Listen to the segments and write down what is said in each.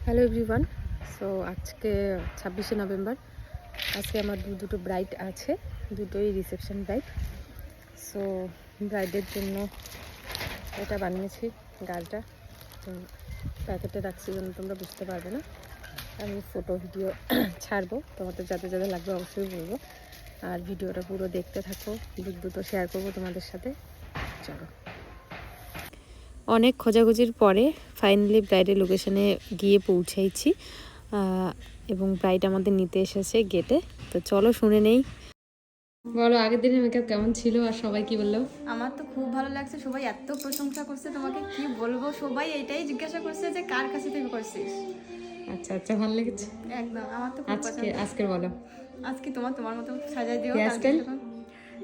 Hello everyone. So আজকে 26শে November. আজকে আমার দুটো ব্রাইড আছে, দুটোই রিসেপশন ব্রাইড। সো ব্রাইডের জন্য এটা বানিয়েছি গালটা, তো প্যাকেটে রাখছি জন্য তোমরা বুঝতে পারবে না। আমি ফটো ভিডিও ছাড়বো, তোমাদের যাদের যাদের লাগবে অবশ্যই বলবো। আর ভিডিওটা পুরো দেখতে থাকো, দুটো শেয়ার করবো তোমাদের সাথে। চলো। অনেক খোঁজাখুঁজির পরে ফাইনালি ব্রাইডের লোকেশনে গিয়ে পৌঁছাইছি এবং ব্রাইড আমাদের নিতে এসেছে গেটে। তো চলো শুনে নেই। বলো আগের দিনের মেকআপ কেমন ছিল আর সবাই কি বললো? আমার তো খুব ভালো লাগছে, সবাই এত প্রশংসা করছে, তোমাকে কি বলবো, সবাই এটাই জিজ্ঞাসা করছে যে কার কাছে তুমি করছিস। আচ্ছা আচ্ছা, ভালো লেগেছে একদম, আমার তো খুব পছন্দ। আজকের বলো। আজকে তোমার মতো সাজাই দিও।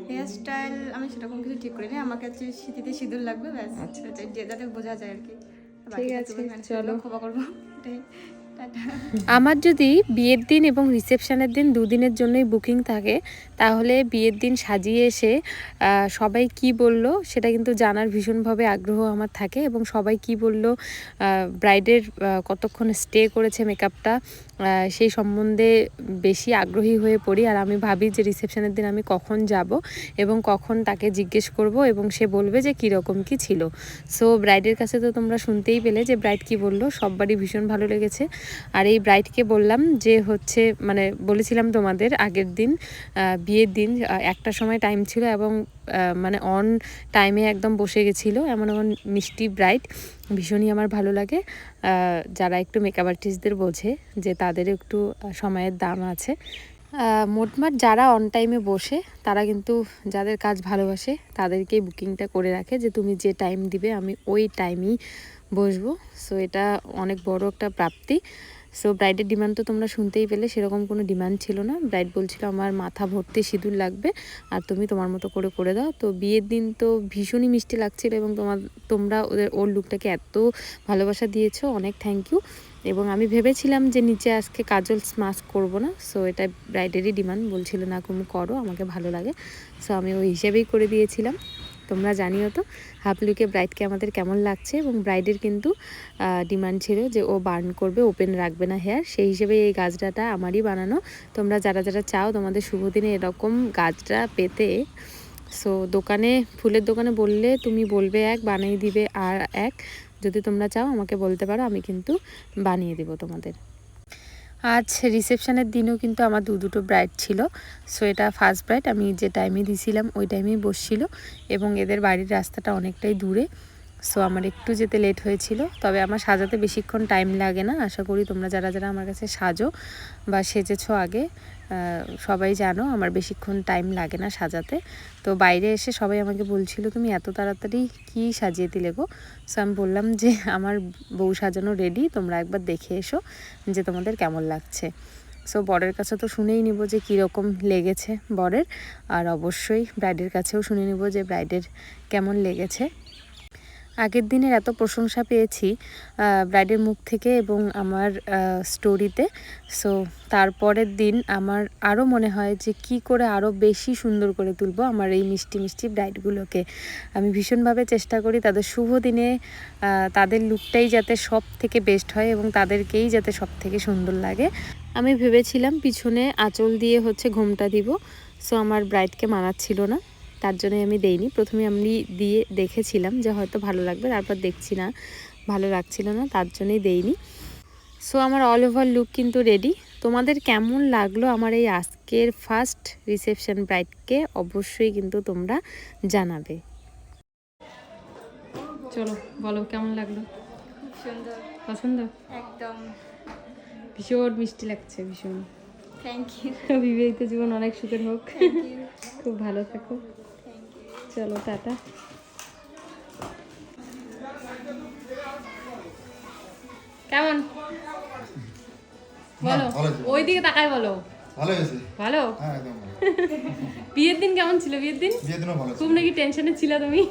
হেয়ার স্টাইল আমি সেরকম কিছু ঠিক করিনি, আমাকে হচ্ছে শীতিতে সিঁদুর লাগবে, ব্যাস। আচ্ছা যে যাতে বোঝা যায় আর কি। ঠিক আছে, চলো খবর করবো এটাই। আমার যদি বিয়ের দিন এবং রিসেপশনের দিন দুদিনের জন্যই বুকিং থাকে, তাহলে বিয়ের দিন সাজিয়ে এসে সবাই কি বলল সেটা কিন্তু জানার ভীষণভাবে আগ্রহ আমার থাকে, এবং সবাই কি বলল, ব্রাইডের কতক্ষণ স্টে করেছে মেকআপটা, সেই সম্বন্ধে বেশি আগ্রহী হয়ে পড়ি। আর আমি ভাবি যে রিসেপশনের দিন আমি কখন যাব এবং কখন তাকে জিজ্ঞেস করব এবং সে বলবে যে কীরকম কী ছিল। সো ব্রাইডের কাছে তো তোমরা শুনতেই পেলে যে ব্রাইড কি বলল, সববারই ভীষণ ভালো লেগেছে। আর এই ব্রাইডকে বললাম যে হচ্ছে মানে বলেছিলাম তোমাদের আগের দিন বিয়ের দিন একটা সময় টাইম ছিল এবং মানে অন টাইমে একদম বসে গেছিলো। এমন এমন মিষ্টি ব্রাইড ভীষণই আমার ভালো লাগে। যারা একটু মেকআপ আর্টিস্টদের বোঝে যে তাদের একটু সময়ের দাম আছে। মোটমাট যারা অন টাইমে বসে তারা কিন্তু যাদের কাজ ভালোবাসে তাদেরকেই বুকিংটা করে রাখে যে তুমি যে টাইম দিবে আমি ওই টাইমেই বসবো। সো এটা অনেক বড় একটা প্রাপ্তি। সো ব্রাইডের ডিমান্ড তো তোমরা শুনতেই পেলে, সেরকম কোনো ডিমান্ড ছিল না। ব্রাইড বলছিল আমার মাথা ভর্তি সিঁদুর লাগবে আর তুমি তোমার মতো করে দাও। তো বিয়ের দিন তো ভীষণই মিষ্টি লাগছিল এবং তোমরা ওর লুকটাকে এত ভালোবাসা দিয়েছো, অনেক থ্যাংক ইউ। এবং আমি ভেবেছিলাম যে নিচে আজকে কাজল মাস্ক করব না, সো এটা ব্রাইডেরই ডিমান্ড, বলছিল না তুমি করো আমাকে ভালো লাগে। সো আমি ওই হিসেবেই করে দিয়েছিলাম। তোমরা জানিও তো হাফ লুকে ব্রাইডকে আমাদের কেমন লাগছে, এবং ব্রাইডের কিন্তু ডিমান্ড ছিল যে ও বার্ন করবে, ওপেন রাখবে না হেয়ার, সেই হিসেবে এই গাছটা আমারই বানানো। তোমরা যারা যারা চাও তোমাদের শুভ দিনে এরকম গাছটা পেতে, সো দোকানে ফুলের দোকানে বললে তুমি বলবে এক, বানিয়ে দিবে আর এক। যদি তোমরা চাও আমাকে বলতে পারো, আমি কিন্তু বানিয়ে দেবো তোমাদের। আজ রিসেপশনের দিনও কিন্তু আমার দুটো ব্রাইড ছিল। সো এটা ফার্স্ট ব্রাইড, আমি যে টাইমে দিয়েছিলাম ওই টাইমেই বসছিল এবং এদের বাড়ির রাস্তাটা অনেকটাই দূরে। সো আমার একটু যেতে লেট হয়েছিল, তবে আমার সাজাতে বেশিক্ষণ টাইম লাগে না। আশা করি তোমরা যারা যারা আমার কাছে সাজো বা সেজেছো আগে সবাই জানো আমার বেশিক্ষণ টাইম লাগে না সাজাতে। তো বাইরে এসে সবাই আমাকে বলছিল তুমি এত তাড়াতাড়ি কি সাজিয়ে দিলে গো। সো আমি বললাম যে আমার বউ সাজানো রেডি, তোমরা একবার দেখে এসো যে তোমাদের কেমন লাগছে। সো বরের কাছে তো শুনেই নিব যে কীরকম লেগেছে বরের, আর অবশ্যই ব্রাইডের কাছেও শুনে নিব যে ব্রাইডের কেমন লেগেছে। আগের দিনের এত প্রশংসা পেয়েছি ব্রাইডের মুখ থেকে এবং আমার স্টোরিতে। সো তারপরের দিন আমার আরও মনে হয় যে কি করে আরও বেশি সুন্দর করে তুলবো আমার এই মিষ্টি মিষ্টি ব্রাইডগুলোকে। আমি ভীষণভাবে চেষ্টা করি তাদের শুভ দিনে তাদের লুকটাই যাতে সব থেকে বেস্ট হয় এবং তাদেরকেই যাতে সব থেকে সুন্দর লাগে। আমি ভেবেছিলাম পিছনে আঁচল দিয়ে হচ্ছে ঘোমটা দিব, সো আমার ব্রাইডকে মানাচ্ছিল না, তার জন্যই আমি দেইনি। প্রথমে আমি দিয়ে দেখেছিলাম যে হয়তো ভালো লাগবে, তারপর দেখছি না ভালো লাগছিল না, তার জন্যই দেইনি। সো আমার অল ওভার লুক কিন্তু রেডি। তোমাদের কেমন লাগলো আমার এই আজকের ফার্স্ট রিসেপশন ব্রাইডকে অবশ্যই কিন্তু তোমরা জানাবে। চলো বলো কেমন লাগলো। খুব সুন্দর, পছন্দ? একদম ভীষণ মিষ্টি লাগছে, ভীষণ। Thank you. বিবাহিত জীবন অনেক সুখের হোক, থ্যাংক ইউ। খুব ভালো থাকো। Thank you. চলো টাটা। কেমন বলো, ওই দিকে তাকায় বলো। ভালো হয়েছে। ভালো? হ্যাঁ একদম ভালো। বিয়ের দিন কেমন ছিল? বিয়ের দিন ভালো খুব নাকি টেনশনে ছিল তুমি?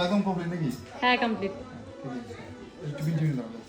একদম কমপ্লিট নাকি? হ্যাঁ কমপ্লিট। ঠিক আছে। টিফিন দাও।